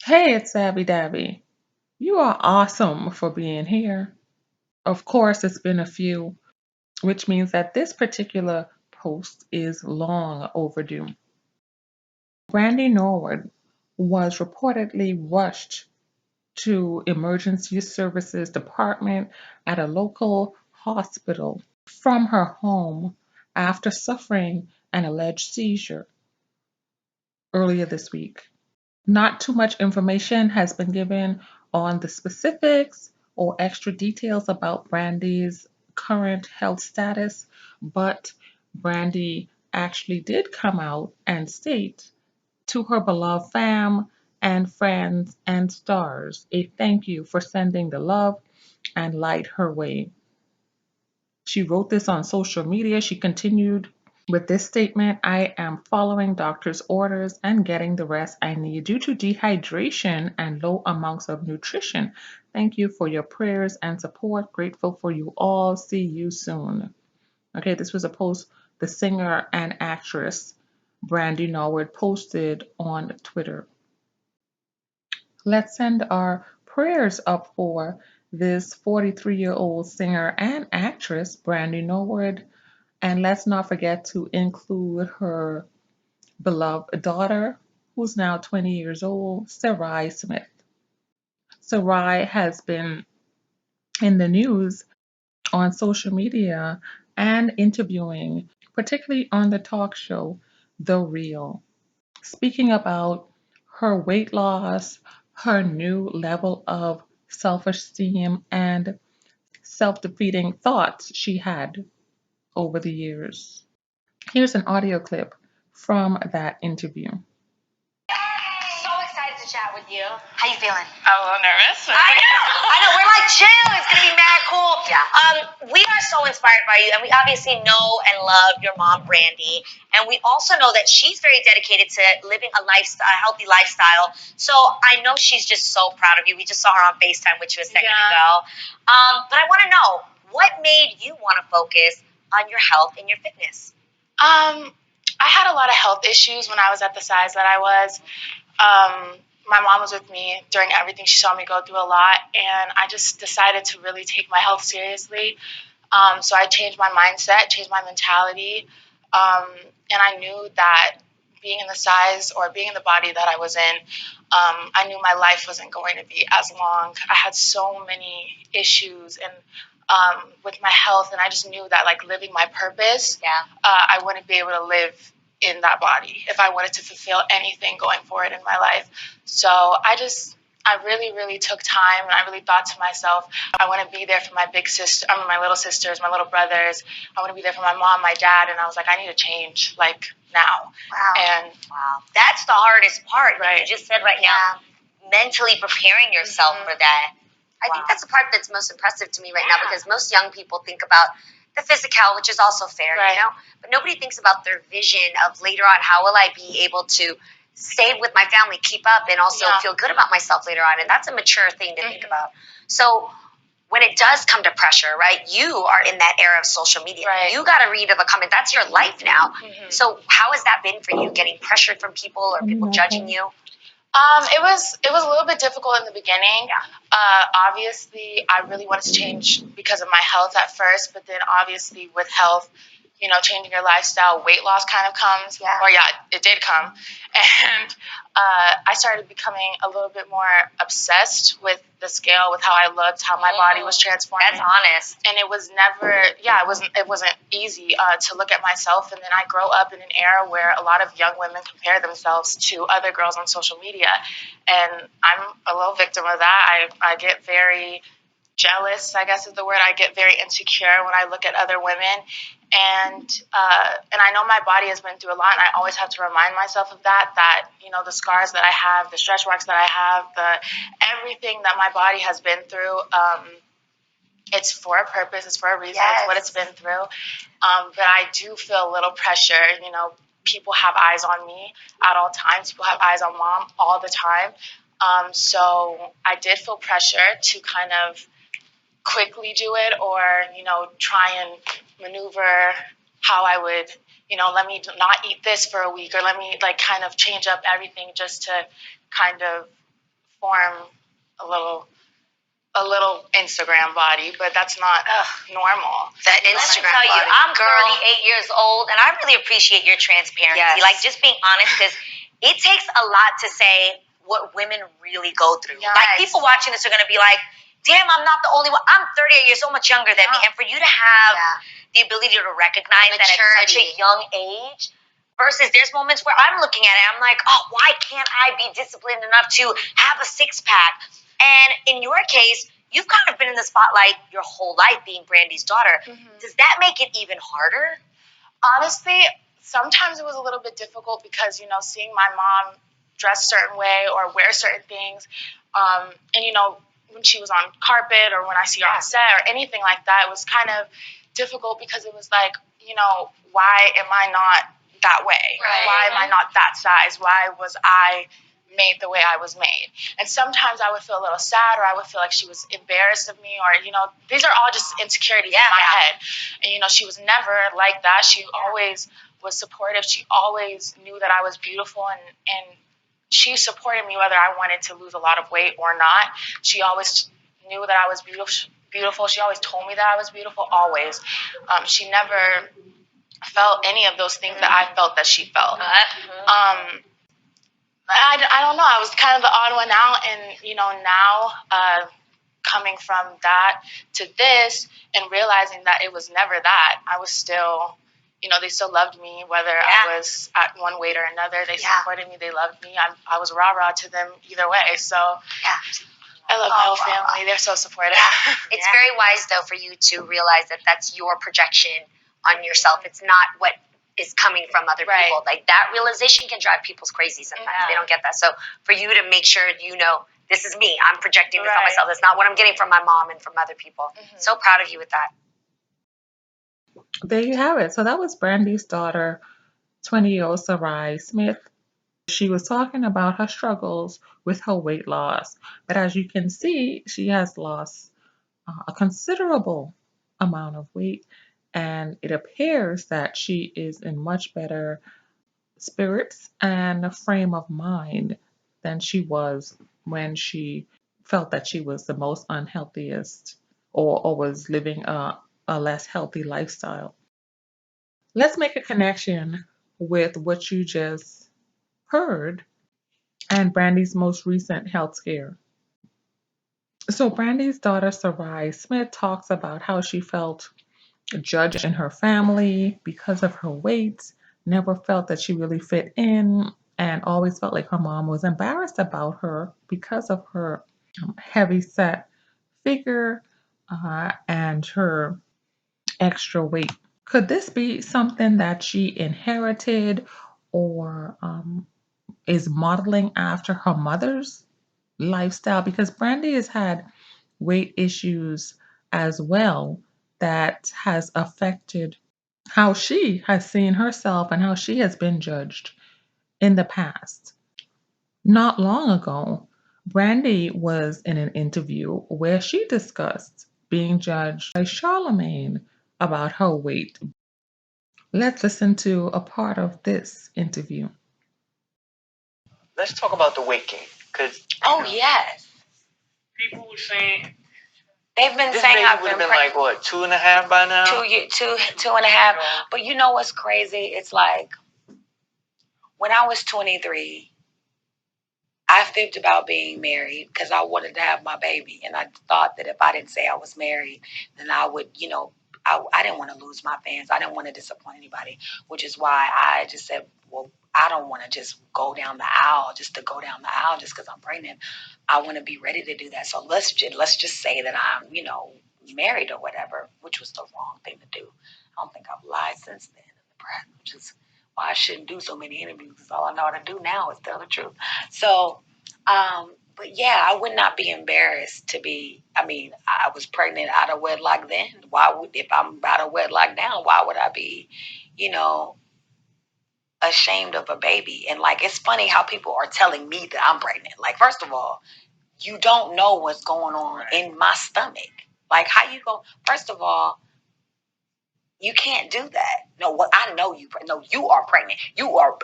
Hey, it's Abby Dabby. You are awesome for being here. Of course, it's been a few, which means that this particular post is long overdue. Brandy Norwood was reportedly rushed to emergency services department at a local hospital from her home after suffering an alleged seizure earlier this week. Not too much information has been given on the specifics or extra details about Brandy's current health status, but Brandy actually did come out and state to her beloved fam and friends and stars a thank you for sending the love and light her way. She wrote this on social media. She continued with this statement: I am following doctor's orders and getting the rest I need due to dehydration and low amounts of nutrition. Thank you for your prayers and support. Grateful for you all. See you soon. Okay, this was a post the singer and actress Brandy Norwood posted on Twitter. Let's send our prayers up for this 43-year-old singer and actress, Brandy Norwood. And let's not forget to include her beloved daughter, who's now 20 years old, Sarai Smith. Sarai has been in the news on social media and interviewing, particularly on the talk show The Real, speaking about her weight loss, her new level of self esteem, and self defeating thoughts she had over the years. Here's an audio clip from that interview. So excited to chat with you. How you feeling? I'm a little nervous. I know. We're like chill. It's gonna be mad cool. Yeah. We are so inspired by you, and we obviously know and love your mom, Brandy, and we also know that she's very dedicated to living a healthy lifestyle. So I know she's just so proud of you. We just saw her on FaceTime with you a second ago. But I want to know what made you want to focus on your health and your fitness. I had a lot of health issues when I was at the size that I was. My mom was with me during everything. She saw me go through a lot, and I just decided to really take my health seriously. So I changed my mindset, changed my mentality, um, and I knew that being in the size or being in the body that I was in, I knew my life wasn't going to be as long. I had so many issues and with my health, and I just knew that like living my purpose, I wouldn't be able to live in that body if I wanted to fulfill anything going forward in my life. So I really, really took time, and I really thought to myself, I want to be there for my big sister, my little sisters, my little brothers. I want to be there for my mom, my dad, and I was like, I need to change, like now. Wow. And Wow. That's the hardest part. Like right, you just said right now, mentally preparing yourself for that. I think that's the part that's most impressive to me right now because most young people think about the physical, which is also fair, Right. you know, but nobody thinks about their vision of later on how will I be able to stay with my family, keep up, and also feel good about myself later on. And that's a mature thing to think about. So when it does come to pressure, right, you are in that era of social media. Right. You got to read the comment. That's your life now. So how has that been for you, getting pressured from people or people judging you? It was a little bit difficult in the beginning. Obviously, I really wanted to change because of my health at first, but then obviously with health, changing your lifestyle, weight loss kind of comes. Yeah. Or it did come, and I started becoming a little bit more obsessed with the scale, with how I looked, how my body was transforming. That's honest. And it was never, it wasn't easy to look at myself. And then I grow up in an era where a lot of young women compare themselves to other girls on social media, and I'm a little victim of that. I get very jealous, I guess is the word. I get very insecure when I look at other women, and I know my body has been through a lot, and I always have to remind myself of that. The scars that I have, the stretch marks that I have, everything that my body has been through. It's for a purpose. It's for a reason. Yes. It's what it's been through. But I do feel a little pressure. People have eyes on me at all times. People have eyes on mom all the time. So I did feel pressure to kind of quickly do it, or try and maneuver how I would, let me not eat this for a week, or let me like kind of change up everything just to kind of form a little Instagram body, but that's not normal. That Instagram body. Let me tell you, I'm 38 years old, and I really appreciate your transparency. Yes. Like, just being honest, because it takes a lot to say what women really go through. Yes. Like, people watching this are going to be like, damn, I'm not the only one. I'm 38 years, so much younger than me. And for you to have the ability to recognize that at such a young age, versus there's moments where I'm looking at it, I'm like, oh, why can't I be disciplined enough to have a six-pack? And in your case, you've kind of been in the spotlight your whole life being Brandy's daughter. Mm-hmm. Does that make it even harder? Honestly, sometimes it was a little bit difficult because, seeing my mom dress a certain way or wear certain things, and, when she was on carpet or when I see her on set or anything like that, it was kind of difficult because it was like, why am I not that way? Right. Why am I not that size? Why was I made the way I was made? And sometimes I would feel a little sad, or I would feel like she was embarrassed of me, or these are all just insecurities in my head. And she was never like that. She always was supportive. She always knew that I was beautiful, and she supported me whether I wanted to lose a lot of weight or not. She always knew that I was beautiful. She always told me that I was beautiful, always. She never felt any of those things that I felt that she felt. I don't know. I was kind of the odd one out, and now coming from that to this and realizing that it was never that. I was still, they still loved me whether I was at one weight or another. They supported me. They loved me. I was rah-rah to them either way. So I love my whole family. They're so supportive. It's very wise, though, for you to realize that that's your projection on yourself. It's not what is coming from other people. Like, that realization can drive people crazy sometimes. They don't get that. So for you to make sure this is me, I'm projecting this on myself. That's not what I'm getting from my mom and from other people. Mm-hmm. So proud of you with that. There you have it. So that was Brandy's daughter, 20-year-old Sarai Smith. She was talking about her struggles with her weight loss. But as you can see, she has lost a considerable amount of weight. And it appears that she is in much better spirits and a frame of mind than she was when she felt that she was the most unhealthiest or was living a less healthy lifestyle. Let's make a connection with what you just heard and Brandy's most recent health scare. So, Brandy's daughter, Sarai Smith, talks about how she felt judged in her family because of her weight, never felt that she really fit in, and always felt like her mom was embarrassed about her because of her heavy set figure and her extra weight. Could this be something that she inherited or is modeling after her mother's lifestyle? Because Brandy has had weight issues as well that has affected how she has seen herself and how she has been judged in the past. Not long ago, Brandy was in an interview where she discussed being judged by Charlemagne about her weight. Let's listen to a part of this interview. Let's talk about the weight gain, because yes, people were saying they've been this saying baby I've would have been been like what, 2.5 by now? 2.5. But you know what's crazy? It's like when I was 23, I fibbed about being married because I wanted to have my baby, and I thought that if I didn't say I was married, then I would, I didn't want to lose my fans. I didn't want to disappoint anybody, which is why I just said, well, I don't want to just go down the aisle just to go down the aisle just because I'm pregnant. I want to be ready to do that. So let's just say that I'm, married or whatever, which was the wrong thing to do. I don't think I've lied since then in the press, which is why I shouldn't do so many interviews, because all I know how to do now is tell the truth. So, but yeah, I would not be embarrassed to be, I was pregnant out of wedlock then. If I'm out of wedlock now, why would I be, ashamed of a baby? And like, it's funny how people are telling me that I'm pregnant. Like, first of all, you don't know what's going on in my stomach. Like, how you go? First of all, you can't do that. No, what I know you. No, you are pregnant. You are.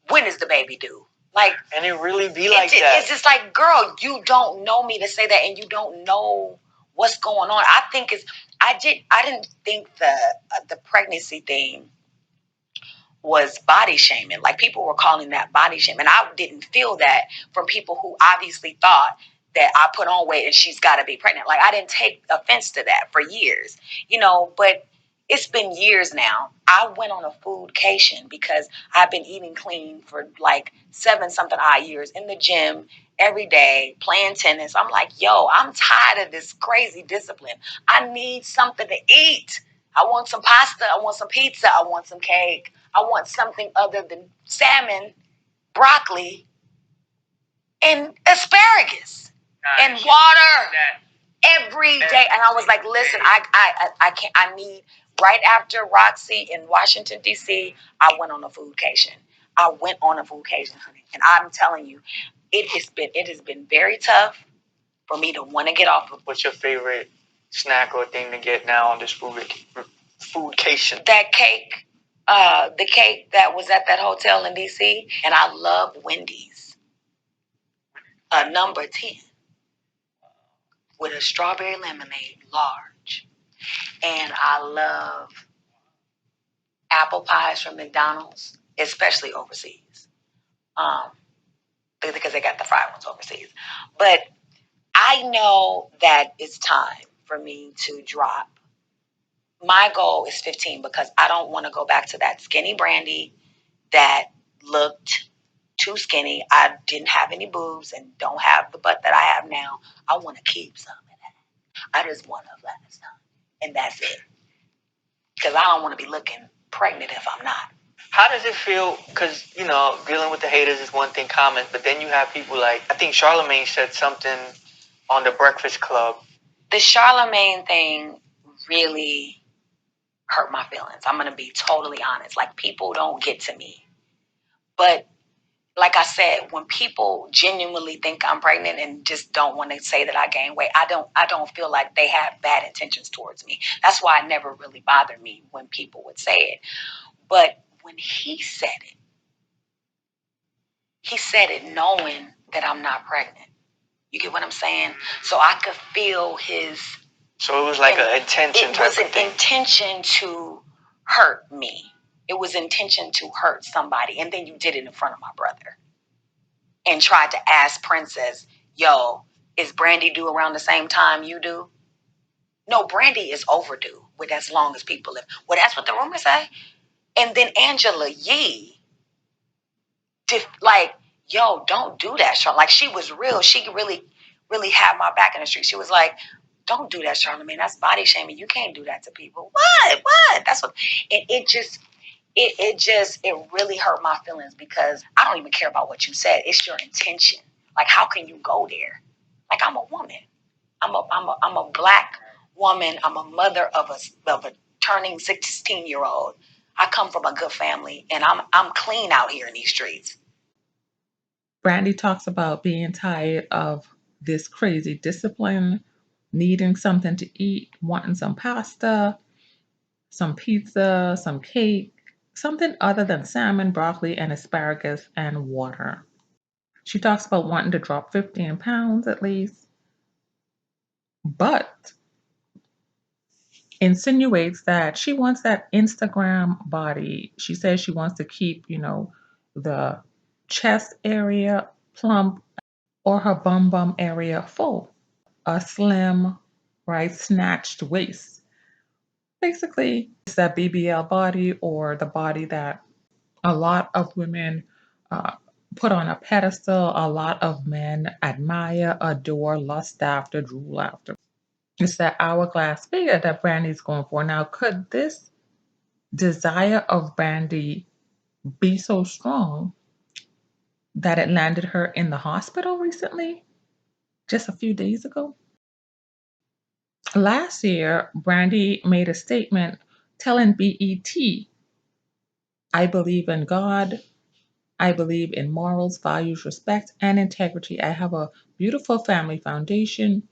When is the baby due? Like, and it really be like that. It's just like, girl, you don't know me to say that, and you don't know what's going on. I think it's. I didn't think the pregnancy thing was body shaming. Like, people were calling that body shaming. I didn't feel that from people who obviously thought that I put on weight and she's got to be pregnant. Like, I didn't take offense to that for years, but it's been years now. I went on a foodcation because I've been eating clean for like 7 something odd years in the gym every day, playing tennis. I'm like, yo, I'm tired of this crazy discipline. I need something to eat. I want some pasta. I want some pizza. I want some cake. I want something other than salmon, broccoli, and asparagus and water every day. And I was like, listen, I can't. I need. Right after Roxy in Washington D.C., I went on a foodcation. Honey, and I'm telling you, it has been very tough for me to want to get off of. What's your favorite snack or thing to get now on this foodcation? That cake, the cake that was at that hotel in D.C., and I love Wendy's, number 10, with a strawberry lemonade, large. And I love apple pies from McDonald's, especially overseas, um, because they got the fried ones overseas. But I know that it's time for me to drop. My goal is 15 because I don't want to go back to that skinny Brandy that looked too skinny. I didn't have any boobs and don't have the butt that I have now. I want to keep some of that. I just want to last time, and that's it. Because I don't want to be looking pregnant if I'm not. How does it feel? Because, dealing with the haters is one thing, comments, but then you have people like, I think Charlamagne said something on the Breakfast Club. The Charlamagne thing really hurt my feelings. I'm going to be totally honest. Like, people don't get to me. But like I said, when people genuinely think I'm pregnant and just don't want to say that I gained weight, I don't feel like they have bad intentions towards me. That's why it never really bothered me when people would say it. But when he said it knowing that I'm not pregnant. You get what I'm saying? So I could feel his. So it was like an intention type of thing. It was an intention to hurt me. It was intention to hurt somebody. And then you did it in front of my brother. And tried to ask Princess, yo, is Brandy due around the same time you do? No, Brandy is overdue with as long as people live. Well, that's what the rumors say. And then Angela Yee, like, yo, don't do that, Charlamagne. Like, she was real. She really, really had my back in the street. She was like, don't do that, Charlamagne. That's body shaming. You can't do that to people. What? That's what. It really hurt my feelings because I don't even care about what you said. It's your intention. Like, how can you go there? Like, I'm a woman. I'm a black woman. I'm a mother of a turning 16-year-old. I come from a good family, and I'm clean out here in these streets. Brandy talks about being tired of this crazy discipline, needing something to eat, wanting some pasta, some pizza, some cake, something other than salmon, broccoli, and asparagus and water. She talks about wanting to drop 15 pounds at least, but insinuates that she wants that Instagram body. She says she wants to keep, the chest area plump or her bum area full. A slim, right, snatched waist. Basically, it's that BBL body or the body that a lot of women uh, put on a pedestal, a lot of men admire, adore, lust after, drool after. It's that hourglass figure that Brandy's going for. Now, could this desire of Brandy be so strong that it landed her in the hospital recently, just a few days ago? Last year, Brandy made a statement telling BET, I believe in God, I believe in morals, values, respect, and integrity. I have a beautiful family foundation.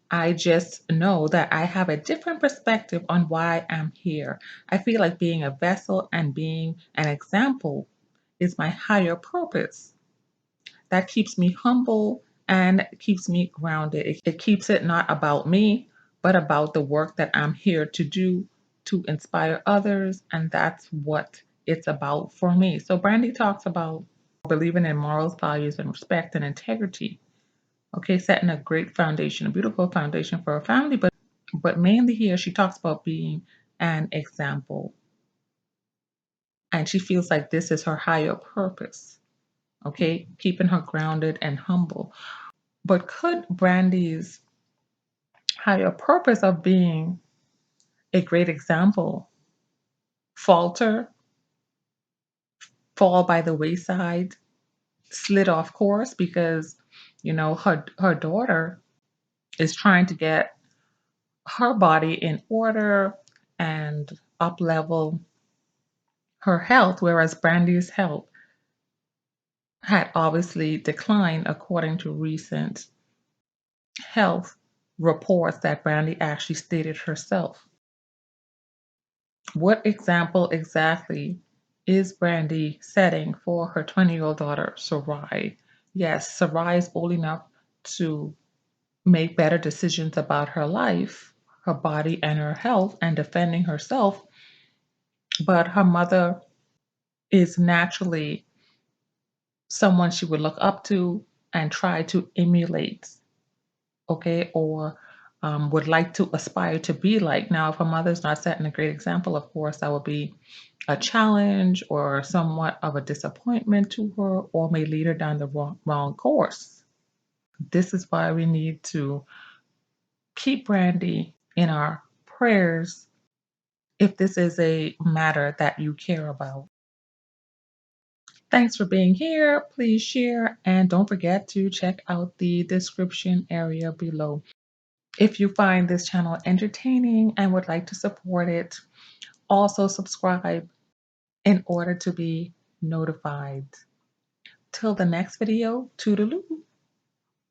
I just know that I have a different perspective on why I'm here. I feel like being a vessel and being an example is my higher purpose. That keeps me humble and keeps me grounded. It keeps it not about me, but about the work that I'm here to do to inspire others. And that's what it's about for me. So, Brandy talks about believing in morals, values, and respect and integrity. Okay, setting a great foundation, a beautiful foundation for a family. But mainly here, she talks about being an example. And she feels like this is her higher purpose. Okay, keeping her grounded and humble. But could Brandy's higher purpose of being a great example falter, fall by the wayside, slid off course because, her daughter is trying to get her body in order and up level her health, whereas Brandy's health had obviously declined according to recent health reports that Brandy actually stated herself. What example exactly is Brandy setting for her 20-year-old daughter, Sarai? Yes, Sarai is old enough to make better decisions about her life, her body, and her health, and defending herself, but her mother is naturally someone she would look up to and try to emulate, okay, or would like to aspire to be like. Now, if her mother's not setting a great example, of course, that would be a challenge or somewhat of a disappointment to her, or may lead her down the wrong course. This is why we need to keep Brandy in our prayers if this is a matter that you care about. Thanks for being here. Please share and don't forget to check out the description area below. If you find this channel entertaining and would like to support it, also subscribe in order to be notified. Till the next video, toodaloo.